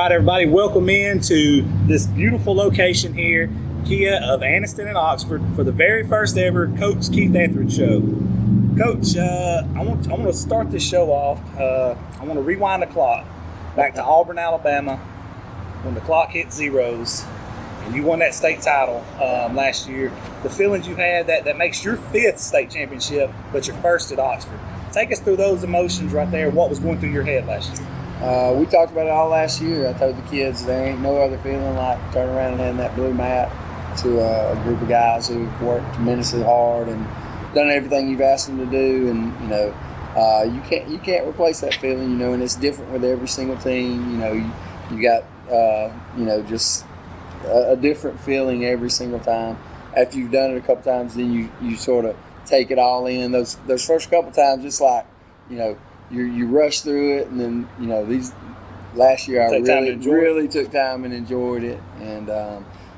right, everybody, welcome in to this beautiful location here, Kia of Anniston and Oxford, for the very first ever Coach Keith Etheredge show. Coach, I want to start this show off. I want to rewind the clock back to Auburn, Alabama, when the clock hit zeros and you won that state title last year. The feelings you had that makes your fifth state championship, but your first at Oxford. Take us through those emotions right there. What was going through your head last year? We talked about it all last year. I told the kids there ain't no other feeling like turning around and handing that blue mat to a group of guys who've worked tremendously hard and done everything you've asked them to do. And you can't replace that feeling. And it's different with every single team. You got just a different feeling every single time. After you've done it a couple times, then you sort of take it all in. Those first couple times, it's like you rush through it, and then these last year I really took time and enjoyed it, and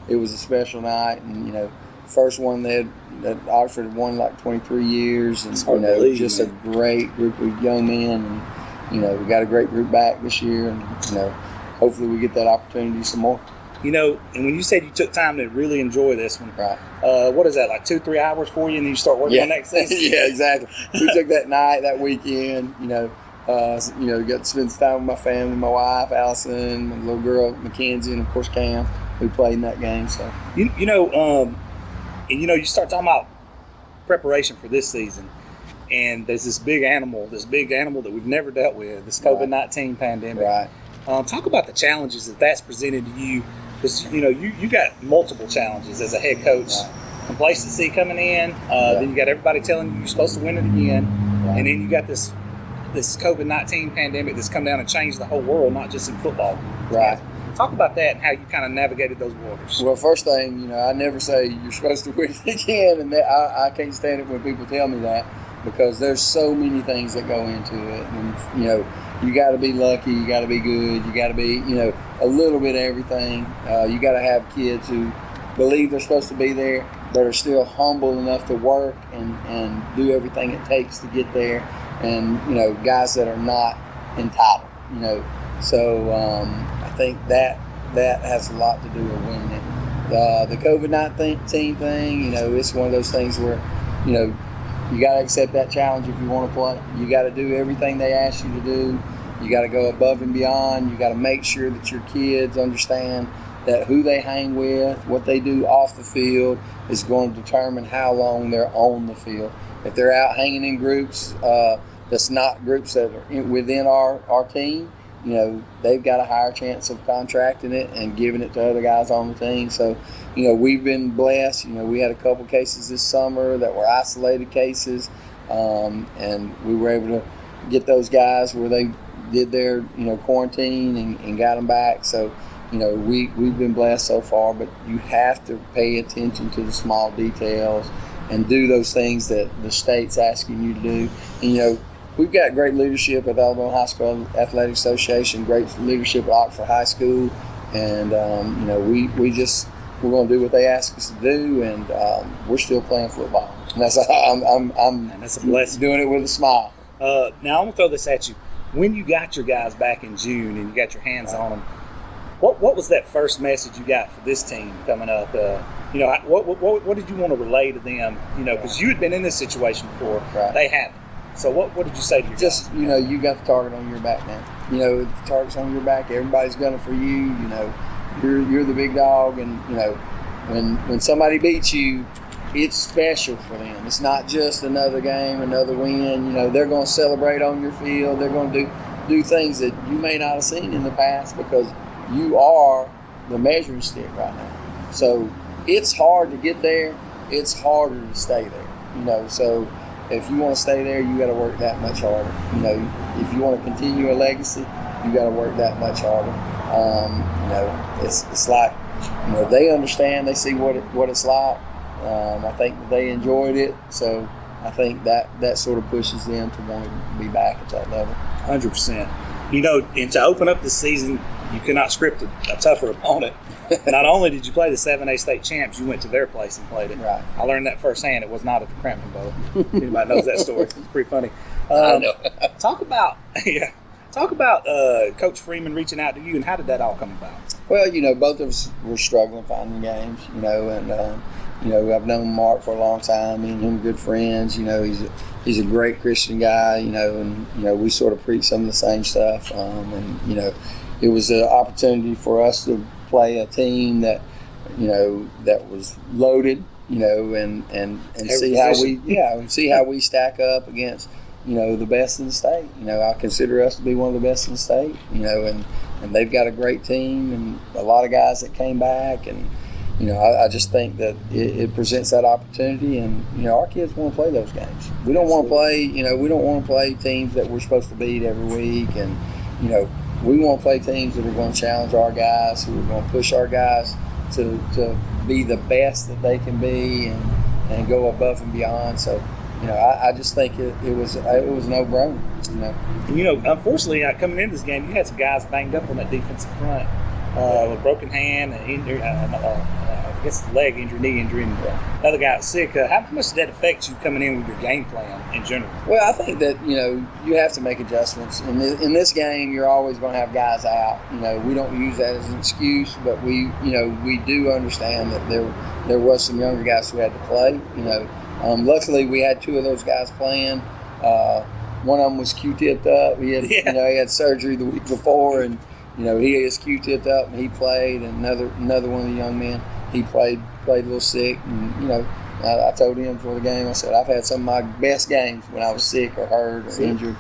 it was a special night. And first one that Oxford had won like 23 years, and just a great group of young men, and we got a great group back this year, and hopefully we get that opportunity some more. And when you said you took time to really enjoy this one, right? What is that, like 2-3 hours for you, and then you start working on next season? Yeah, exactly. We took that night, that weekend. Got to spend some time with my family, my wife, Allison, my little girl, Mackenzie, and of course Cam, who played in that game. So you start talking about preparation for this season, and there's this big animal that we've never dealt with, this COVID-19 pandemic. Right. Talk about the challenges that's presented to you. Because, you got multiple challenges as a head coach. Right. Complacency coming in. Then you got everybody telling you you're supposed to win it again. Right. And then you got this COVID-19 pandemic that's come down and changed the whole world, not just in football. Right. Talk about that and how you kind of navigated those waters. Well, first thing, I never say you're supposed to win it again. And I can't stand it when people tell me that, because there's so many things that go into it. And, you got to be lucky. You got to be good. You got to be, a little bit of everything. You got to have kids who believe they're supposed to be there, but are still humble enough to work and do everything it takes to get there. And, guys that are not entitled, So I think that has a lot to do with winning it. The COVID-19 thing, it's one of those things where, you got to accept that challenge if you want to play. You got to do everything they ask you to do. You got to go above and beyond. You got to make sure that your kids understand that who they hang with, what they do off the field is going to determine how long they're on the field. If they're out hanging in groups, that's not groups that are within our team, they've got a higher chance of contracting it and giving it to other guys on the team. So, we've been blessed. We had a couple cases this summer that were isolated cases, and we were able to get those guys where they did their, quarantine and got them back. So, we've been blessed so far, but you have to pay attention to the small details and do those things that the state's asking you to do. And, we've got great leadership at the Alabama High School Athletic Association, great leadership at Oxford High School, and we're going to do what they ask us to do, and we're still playing football. And that's a blessing. Doing it with a smile. Now I'm going to throw this at you. When you got your guys back in June and you got your hands on them, what was that first message you got for this team coming up? What did you want to relay to them? Because you had been in this situation before. Right. They hadn't. So what did you say to your guys? You got the target on your back now. The target's on your back. Everybody's gunning for you. You're the big dog, and when somebody beats you, it's special for them. It's not just another game, another win. They're going to celebrate on your field. They're going to do things that you may not have seen in the past, because you are the measuring stick right now. So it's hard to get there. It's harder to stay there. So if you want to stay there, you got to work that much harder. If you want to continue a legacy, you got to work that much harder. It's like, they understand, they see what it's like. I think that they enjoyed it, so I think that sort of pushes them to want to be back at that level. 100%. And to open up this season, you cannot script a tougher opponent. Not only did you play the 7A state champs, you went to their place and played it. Right. I learned that firsthand. It was not at the Crampton Bowl. Anybody knows that story? It's pretty funny. I know. Talk about Talk about Coach Freeman reaching out to you, and how did that all come about? Well, both of us were struggling finding games, and I've known Mark for a long time. Me and him are good friends. He's a great Christian guy. And we sort of preach some of the same stuff. It was an opportunity for us to play a team that that was loaded. And see how we stack up against the best in the state. I consider us to be one of the best in the state. And they've got a great team and a lot of guys that came back. And I just think that it presents that opportunity. And our kids want to play those games. We don't want to play. We don't want to play teams that we're supposed to beat every week. And we want to play teams that are going to challenge our guys, who are going to push our guys to be the best that they can be and go above and beyond. So, I just think it was a no-brainer. Unfortunately, coming into this game, you had some guys banged up on that defensive front with a broken hand, I guess the leg injury, knee injury, and another guy was sick. How much did that affect you coming in with your game plan in general? Well, I think that you have to make adjustments. In this game, you're always going to have guys out. We don't use that as an excuse, but we do understand that there was some younger guys who had to play. Luckily, we had two of those guys playing. One of them was Q-tipped up. He had surgery the week before, and he was Q-tipped up, and he played. And another one of the young men, he played a little sick. And I told him before the game, I said, I've had some of my best games when I was sick or hurt or injured.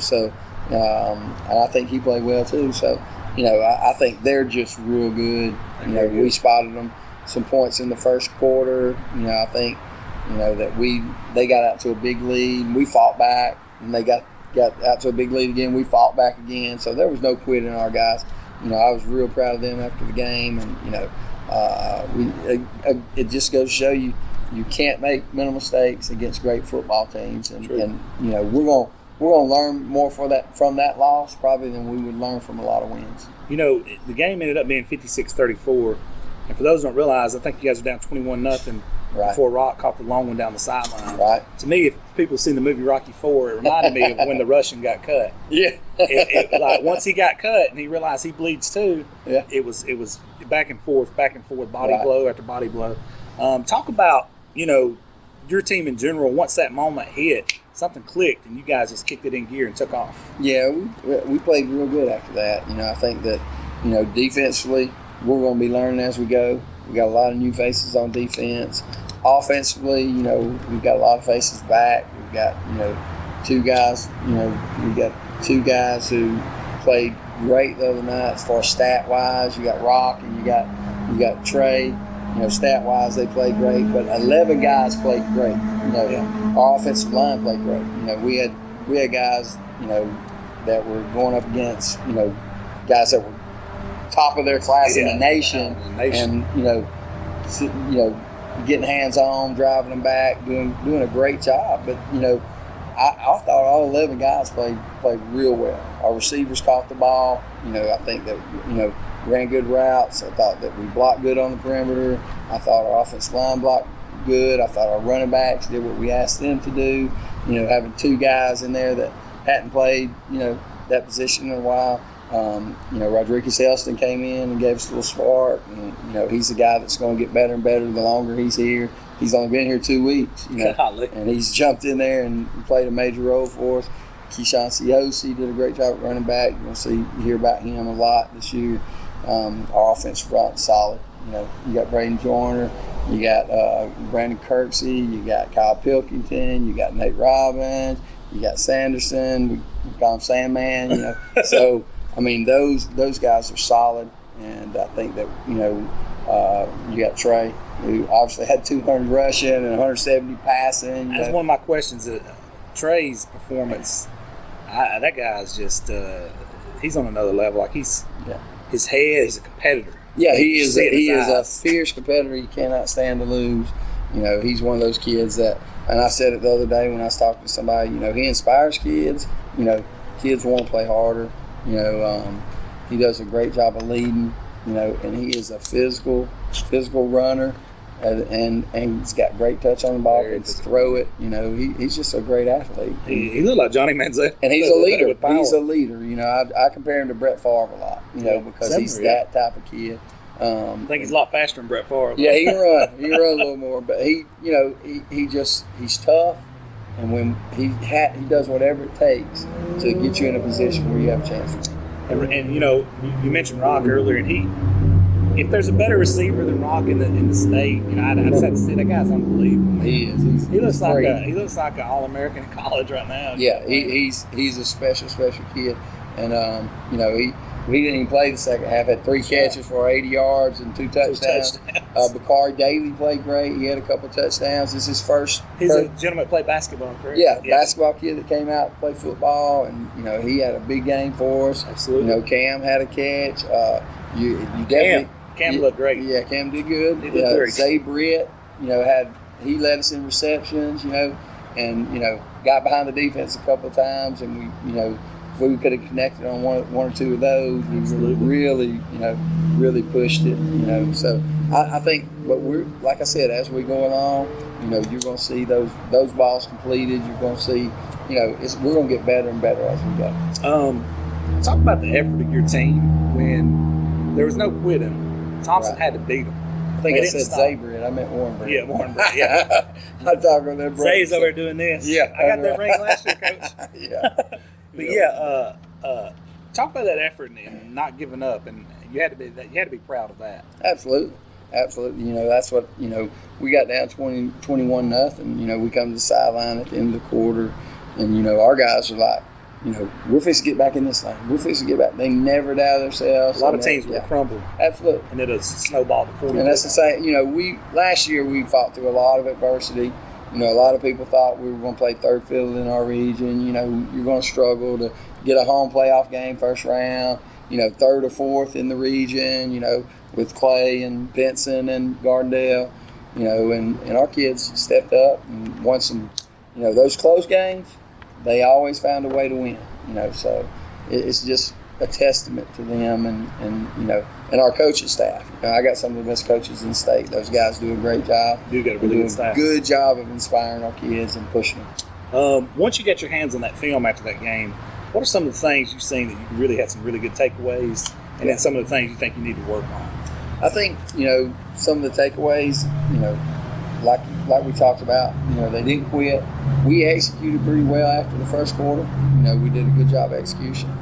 So and I think he played well too. So I think they're just real good. We spotted them some points in the first quarter. I think that they got out to a big lead, and we fought back, and they got out to a big lead again. We fought back again, so there was no quitting our guys. I was real proud of them after the game, and it just goes to show you can't make mental mistakes against great football teams, and we're gonna learn more from that loss probably than we would learn from a lot of wins. The game ended up being 56-34, and for those who don't realize, I think you guys are down 21-0. Right. Before Rock caught the long one down the sideline. Right. To me, if people seen the movie Rocky IV, it reminded me of when the Russian got cut. Yeah. Like once he got cut and he realized he bleeds too. Yeah. It was back and forth, body blow after body blow. Talk about your team in general. Once that moment hit, something clicked and you guys just kicked it in gear and took off. Yeah, we played real good after that. I think that defensively we're going to be learning as we go. We got a lot of new faces on defense. Offensively, we've got a lot of faces back. We've got, two guys, we got two guys who played great the other night as far as stat-wise. You got Rock and you got Trey. Stat wise, they played great, but 11 guys played great. Our offensive line played great. We had guys, that were going up against, guys that were top of their class in the nation, and getting hands on, driving them back, doing a great job. But I thought all 11 guys played real well. Our receivers caught the ball. I think that ran good routes. I thought that we blocked good on the perimeter. I thought our offensive line blocked good. I thought our running backs did what we asked them to do. Having two guys in there that hadn't played that position in a while. Rodriguez Elston came in and gave us a little spark. And, he's a guy that's going to get better and better the longer he's here. He's only been here 2 weeks, and he's jumped in there and played a major role for us. Keyshawn Siosi did a great job at running back. You hear about him a lot this year. Our offense front solid. You got Braden Joyner, you got Brandon Kirksey, you got Kyle Pilkington, you got Nate Robbins, you got Sanderson. We call him Sandman. So those guys are solid, and I think that you got Trey, who obviously had 200 rushing and 170 passing. That's one of my questions. Trey's performance, that guy's just he's on another level. Like his head, he's a competitor. Yeah, he is a fierce competitor. He cannot stand to lose. He's one of those kids that, and I said it the other day when I was talking to somebody, he inspires kids. Kids want to play harder. He does a great job of leading, and he is a physical runner. and he's got great touch on the ball. He can throw it. You know, he's just a great athlete. He looked like Johnny Manziel. And he's a leader. He's a leader. You know, I compare him to Brett Favre a lot. You know, because he's that type of kid. I think he's a lot faster than Brett Favre. Yeah, he can run. He can run a little more, but he's tough. And when he does whatever it takes to get you in a position where you have a chance. And you know, you mentioned Rock earlier, and if there's a better receiver than Rock in the state, you know, I just have to say that guy's unbelievable. He is. He looks like an All-American in college right now. Yeah, he's a special kid, and you know he didn't even play the second half. Had 3 catches for 80 yards and 2 touchdowns. Bakari Daly played great. He had a couple touchdowns. This is his first. He's a gentleman that played basketball, correct? Yeah, basketball kid that came out to play football, and you know he had a big game for us. Absolutely. You know, Cam had a catch. Cam looked great. Yeah, Cam did good. He looked great. Zay Britt, you know, he led us in receptions. You know, and you know got behind the defense a couple of times, and we, you know. If we could have connected on one or two of those, we really pushed it. You know, so I think, but we're like I said, as we go along, you know, you're going to see those balls completed. You're going to see, you know, we're going to get better and better as we go. Talk about the effort of your team when there was no quitting. Thompson had to beat them. I think I said Zabrid. I meant Warren Brett. Yeah, Warren Brett. Yeah, I'm talking about that. Zay's over there doing this. Yeah, I got that ring last year, Coach. Yeah. But talk about that effort and not giving up, and you had to be proud of that. Absolutely. You know, that's what, you know, we got down 21-0. You know, we come to the sideline at the end of the quarter, and you know, our guys are like, you know, we're fixing to get back in this thing. We're fixing to get back. They never doubt themselves. A lot of teams will crumble. Absolutely. And it'll snowball to 40. And that's the same. You know, last year we fought through a lot of adversity. You know, a lot of people thought we were going to play third fiddle in our region. You know, you're going to struggle to get a home playoff game first round. You know, third or fourth in the region, you know, with Clay and Benson and Gardendale. You know, and our kids stepped up and won some, you know, those close games, they always found a way to win. You know, so it's just a testament to them and you know, and our coaching staff. You know, I got some of the best coaches in the state. Those guys do a great job. You got a really good staff. Good job of inspiring our kids and pushing them. Once you get your hands on that film after that game, what are some of the things you've seen that you really had some really good takeaways, and then some of the things you think you need to work on? I think, you know, some of the takeaways, you know, like we talked about, you know, they didn't quit. We executed pretty well after the first quarter. You know, we did a good job of execution.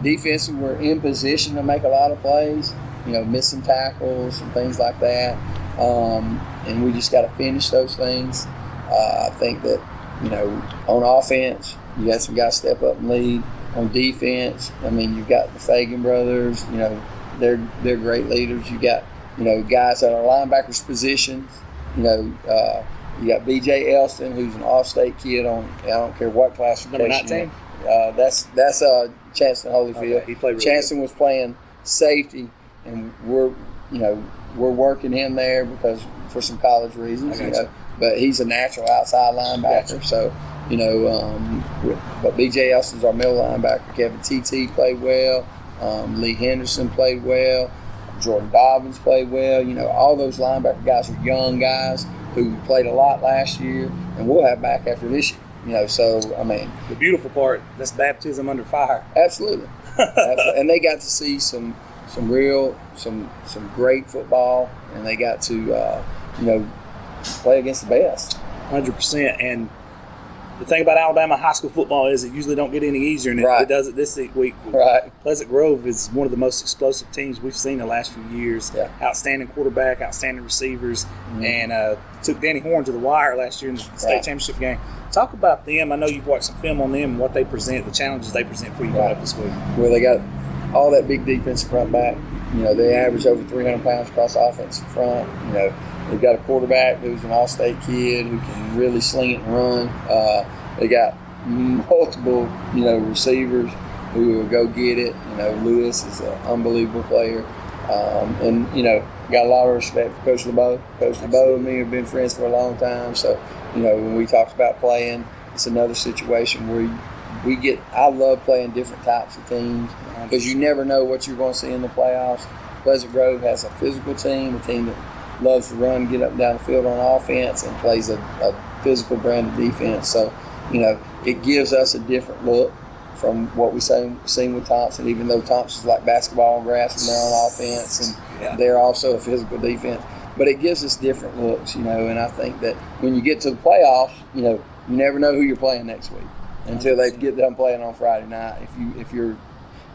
Defensively, we're in position to make a lot of plays, you know, missing tackles and things like that. And we just got to finish those things. I think that, you know, on offense, you got some guys step up and lead. On defense, I mean, you've got the Fagan brothers, you know, they're great leaders. You got, you know, guys at our linebackers positions. You know, you got B.J. Elston, who's an all-state kid on, I don't care what classification. Number 19? That's Chancellor Holyfield. Okay, he played really Chancellor was playing safety, and we're working him there because for some college reasons. You know, but he's a natural outside linebacker. So, you know, but B.J. Elston's our middle linebacker. Kevin T.T. played well. Lee Henderson played well. Jordan Dobbins played well. You know, all those linebacker guys are young guys who played a lot last year, and we'll have back after this year. You know, so, I mean. The beautiful part, that's baptism under fire. Absolutely. And they got to see some great football, and they got to, you know, play against the best. 100%. And the thing about Alabama high school football is it usually don't get any easier, and it does it this week. Right. Pleasant Grove is one of the most explosive teams we've seen the last few years. Yeah. Outstanding quarterback, outstanding receivers, and took Danny Horn to the wire last year in the state championship game. Talk about them. I know you've watched some film on them and what they present, the challenges they present for you coming up this week. Well, they got all that big defensive front back. You know, they average over 300 pounds across the offensive front. You know, they've got a quarterback who's an all-state kid who can really sling it and run. They got multiple, you know, receivers who will go get it. You know, Lewis is an unbelievable player. And, you know, got a lot of respect for Coach LeBeau. Coach LeBeau and me have been friends for a long time. So, you know, when we talked about playing, it's another situation where I love playing different types of teams because you never know what you're going to see in the playoffs. Pleasant Grove has a physical team, a team that loves to run, get up and down the field on offense, and plays a physical brand of defense. So, it gives us a different look from what we seen with Thompson, even though Thompson's like basketball and grass and they're on offense, and they're also a physical defense. But it gives us different looks, and I think that when you get to the playoffs, you never know who you're playing next week until they get done playing on Friday night, if you're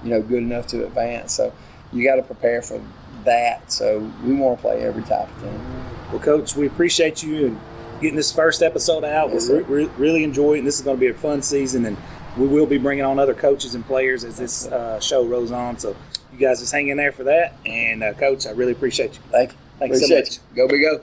good enough to advance. So you got to prepare for that. So we want to play every type of team. Well, Coach, we appreciate you and getting this first episode out. Yes, we really enjoy it, and this is going to be a fun season, and we will be bringing on other coaches and players as this show rolls on. So you guys just hang in there for that. And, Coach, I really appreciate you. Thank you. Thank you so much. Go Big Go.